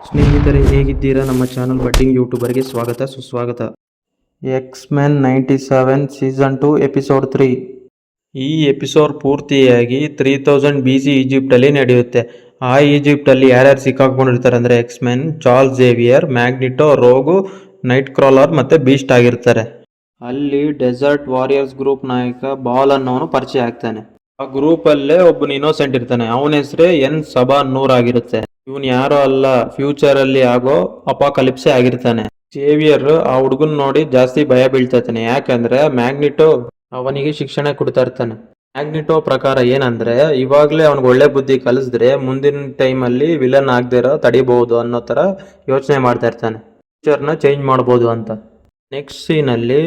ಸ್ನೇಹಿತರೆ, ಹೇಗಿದ್ದೀರಾ? ನಮ್ಮ ಚಾನಲ್ ಬಡ್ಡಿಂಗ್ ಯೂಟ್ಯೂಬರ್ಗೆ ಸ್ವಾಗತ ಸುಸ್ವಾಗತ. X-men 97 season 2 episode 3. ಈ ಎಪಿಸೋಡ್ ಪೂರ್ತಿಯಾಗಿ 3000 BC ಈಜಿಪ್ಟಲ್ಲಿ ನಡೆಯುತ್ತೆ. ಆ ಈಜಿಪ್ಟಲ್ಲಿ ಯಾರ್ಯಾರು ಸಿಕ್ಕಾಕೊಂಡಿರ್ತಾರೆ ಅಂದರೆ X Men, Charles Xavier, Magneto, Rogue, Nightcrawler ಮತ್ತು ಬೀಸ್ಟ್ ಆಗಿರ್ತಾರೆ. ಅಲ್ಲಿ ಡೆಸರ್ಟ್ ವಾರಿಯರ್ಸ್ ಗ್ರೂಪ್ ನಾಯಕ ಬಾಲ್ ಅನ್ನೋನು ಪರಿಚಯ ಆಗ್ತಾನೆ. ಆ ಗ್ರೂಪ್ ಅಲ್ಲೇ ಒಬ್ಬನು ಇನ್ನೋಸೆಂಟ್ ಇರ್ತಾನೆ. ಅವನ ಹೆಸರೇ ಸಬಾ-ನೂರ್ ಆಗಿರುತ್ತೆ. ಇವನ್ ಯಾರೋ ಅಲ್ಲ, ಫ್ಯೂಚರ್ ಅಲ್ಲಿ ಆಗೋ ಅಪಾಕಲಿಪ್ಸೆ ಆಗಿರ್ತಾನೆ. ಸೇವಿಯರ್ ಆ ಹುಡುಗನ್ ನೋಡಿ ಜಾಸ್ತಿ ಭಯ ಬೀಳ್ತಾ ಇರ್ತಾನೆ. ಯಾಕಂದ್ರೆ ಮ್ಯಾಗ್ನಿಟೋ ಅವನಿಗೆ ಶಿಕ್ಷಣ ಕೊಡ್ತಾ ಇರ್ತಾನೆ. ಮ್ಯಾಗ್ನಿಟೋ ಪ್ರಕಾರ ಏನಂದ್ರೆ, ಇವಾಗ್ಲೇ ಅವ್ನಿಗೆ ಒಳ್ಳೆ ಬುದ್ಧಿ ಕಲಿಸಿದ್ರೆ ಮುಂದಿನ ಟೈಮ್ ಅಲ್ಲಿ ವಿಲನ್ ಆಗದಿರೋ ತಡಿಬಹುದು ಅನ್ನೋ ತರ ಯೋಚನೆ ಮಾಡ್ತಾ ಇರ್ತಾನೆ. ಫ್ಯೂಚರ್ ನ ಚೇಂಜ್ ಮಾಡಬಹುದು ಅಂತ. ನೆಕ್ಸ್ಟ್ ಸೀನ್ ಅಲ್ಲಿ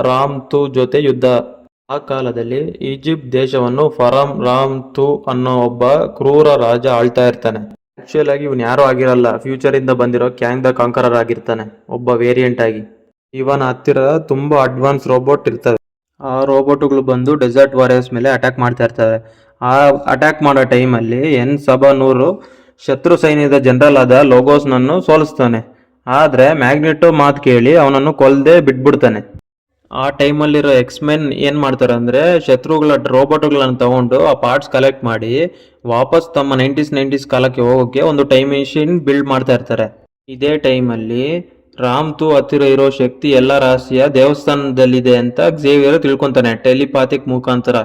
ರಾಮ್-ತು ಜೊತೆ ಯುದ್ಧ. ಆ ಕಾಲದಲ್ಲಿ ಈಜಿಪ್ಟ್ ದೇಶವನ್ನು ರಾಮ್-ತು ಅನ್ನೋ ಒಬ್ಬ ಕ್ರೂರ ರಾಜ ಆಳ್ತಾ ಇರ್ತಾನೆ. ಆಕ್ಚುಯಲ್ ಆಗಿ ಇವನ್ ಯಾರು ಆಗಿರಲ್ಲ, ಫ್ಯೂಚರ್ ಇಂದ ಬಂದಿರೋ ಕ್ಯಾಂಗ್ ದ ಕಾಂಕರರ್ ಆಗಿರ್ತಾನೆ, ಒಬ್ಬ ವೇರಿಯಂಟ್ ಆಗಿ. ಇವನ ಹತ್ತಿರ ತುಂಬಾ ಅಡ್ವಾನ್ಸ್ ರೋಬೋಟ್ ಇರ್ತವೆ. ಆ ರೋಬೋಟ್ಗಳು ಬಂದು ಡೆಸರ್ಟ್ ವಾರಿಯರ್ಸ್ ಮೇಲೆ ಅಟ್ಯಾಕ್ ಮಾಡ್ತಾ ಇರ್ತವೆ. ಆ ಅಟ್ಯಾಕ್ ಮಾಡೋ ಟೈಮಲ್ಲಿ ಸಬಾ-ನೂರ್ ಶತ್ರು ಸೈನ್ಯದ ಜನರಲ್ ಆದ ಲೋಗೋಸ್ ನನ್ನು ಸೋಲಿಸ್ತಾನೆ. ಆದ್ರೆ ಮ್ಯಾಗ್ನೆಟೋ ಮಾತು ಕೇಳಿ ಅವನನ್ನು ಕೊಲ್ಲದೆ ಬಿಟ್ಬಿಡ್ತಾನೆ. ಆ ಟೈಮಲ್ಲಿರೋ ಎಕ್ಸ್-ಮೆನ್ ಏನ್ ಮಾಡ್ತಾರೆ ಅಂದ್ರೆ, ಶತ್ರುಗಳ ರೋಬೋಟ್ಗಳನ್ನು ತಗೊಂಡು ಆ ಪಾರ್ಟ್ಸ್ ಕಲೆಕ್ಟ್ ಮಾಡಿ ವಾಪಸ್ ತಮ್ಮ 90s ಕಾಲಕ್ಕೆ ಹೋಗೋಕೆ ಒಂದು ಟೈಮ್ ಮೆಷಿನ್ ಬಿಲ್ಡ್ ಮಾಡ್ತಾ ಇರ್ತಾರೆ. ಇದೇ ಟೈಮಲ್ಲಿ ರಾಮ್-ತು ಹತ್ತಿರ ಇರೋ ಶಕ್ತಿ ಎಲ್ಲ ರಹಸ್ಯ ದೇವಸ್ಥಾನದಲ್ಲಿದೆ ಅಂತ ಝೇವಿಯರ್ ತಿಳ್ಕೊಂತಾನೆ ಟೆಲಿಪಾಥಿಕ್ ಮುಖಾಂತರ.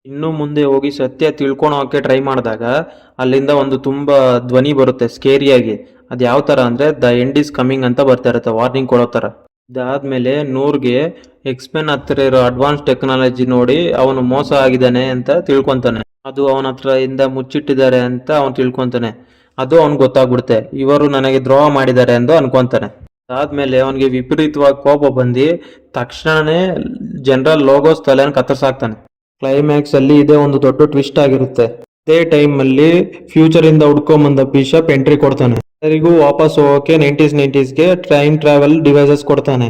ಇನ್ನು ಮುಂದೆ ಹೋಗಿ ಸತ್ಯ ತಿಳ್ಕೊಳೋಕೆ ಟ್ರೈ ಮಾಡಿದಾಗ ಅಲ್ಲಿಂದ ಒಂದು ತುಂಬಾ ಧ್ವನಿ ಬರುತ್ತೆ ಸ್ಕೇರಿಯಾಗಿ. ಅದು ಯಾವ ತರ ಅಂದ್ರೆ, ದ ಎಂಡ್ ಇಸ್ ಕಮಿಂಗ್ ಅಂತ ಬರ್ತಾ ಇರುತ್ತೆ, ವಾರ್ನಿಂಗ್ ಕೊಡೋ ತರ. ಇದಾದ್ಮೇಲೆ ನೂರ್ಗೆ ಎಕ್ಸ್-ಮೆನ್ ಹತ್ತಿರ ಇರೋ ಅಡ್ವಾನ್ಸ್ ಟೆಕ್ನಾಲಜಿ ನೋಡಿ ಅವನು ಮೋಸ ಆಗಿದ್ದಾನೆ ಅಂತ ತಿಳ್ಕೊಂತಾನೆ. ಅದು ಅವನ ಹತ್ರ ಇಂದ ಮುಚ್ಚಿಟ್ಟಿದ್ದಾರೆ ಅಂತ ಅವನು ತಿಳ್ಕೊಂತಾನೆ. ಅದು ಅವ್ನಿಗೆ ಗೊತ್ತಾಗ್ಬಿಡುತ್ತೆ, ಇವರು ನನಗೆ ದ್ರೋಹ ಮಾಡಿದ್ದಾರೆ ಎಂದು ಅನ್ಕೊಂತಾನೆ. ಅದಾದ್ಮೇಲೆ ಅವನಿಗೆ ವಿಪರೀತವಾಗಿ ಕೋಪ ಬಂದು ತಕ್ಷಣನೇ ಜನರಲ್ ಲೋಗೋಸ್ ತಲೆಯನ್ನು ಕತ್ತರಿಸಾಕ್ತಾನೆ. ಕ್ಲೈಮ್ಯಾಕ್ಸ್ ಅಲ್ಲಿ ಇದೇ ಒಂದು ದೊಡ್ಡ ಟ್ವಿಸ್ಟ್ ಆಗಿರುತ್ತೆ. ಅದೇ ಟೈಮ್ ಅಲ್ಲಿ ಫ್ಯೂಚರ್ ಇಂದ ಹುಡ್ಕೊಂಬಂದ ಬಿಷಪ್ ಎಂಟ್ರಿ ಕೊಡ್ತಾನೆ. ಎಲ್ಲರಿಗೂ ವಾಪಸ್ ಹೋಗೋಕೆ 90sಗೆ ಟೈಮ್ ಟ್ರಾವೆಲ್ ಡಿವೈಸಸ್ ಕೊಡ್ತಾನೆ.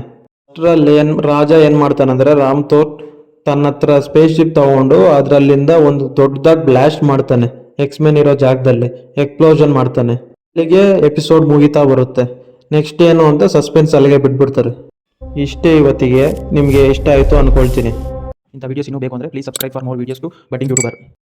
ಅಷ್ಟರಲ್ಲಿ ರಾಜ ಏನ್ ಮಾಡ್ತಾನಂದ್ರೆ, ರಾಮ್-ತು ತನ್ನ ಹತ್ರ ಸ್ಪೇಸ್ ಶಿಪ್ ತಗೊಂಡು ಅದ್ರಲ್ಲಿಂದ ಒಂದು ದೊಡ್ಡದಾಗಿ ಬ್ಲಾಸ್ಟ್ ಮಾಡ್ತಾನೆ. ಎಕ್ಸ್-ಮೆನ್ ಇರೋ ಜಾಗದಲ್ಲಿ ಎಕ್ಸ್ಪ್ಲೋಷನ್ ಮಾಡ್ತಾನೆ. ಅಲ್ಲಿಗೆ ಎಪಿಸೋಡ್ ಮುಗಿತಾ ಬರುತ್ತೆ. ನೆಕ್ಸ್ಟ್ ಏನು ಅಂತ ಸಸ್ಪೆನ್ಸ್ ಅಲ್ಲಿಗೆ ಬಿಟ್ಬಿಡ್ತಾರೆ. ಇಷ್ಟೇ ಇವತ್ತಿಗೆ. ನಿಮಗೆ ಇಷ್ಟ ಆಯಿತು ಅನ್ಕೊಳ್ತೀನಿ. ಇಂಥ ವಿಡಿಯೋಸ್ ಇನ್ನೂ ಬೇಕು ಅಂದರೆ please subscribe for more videos to budding YouTuber.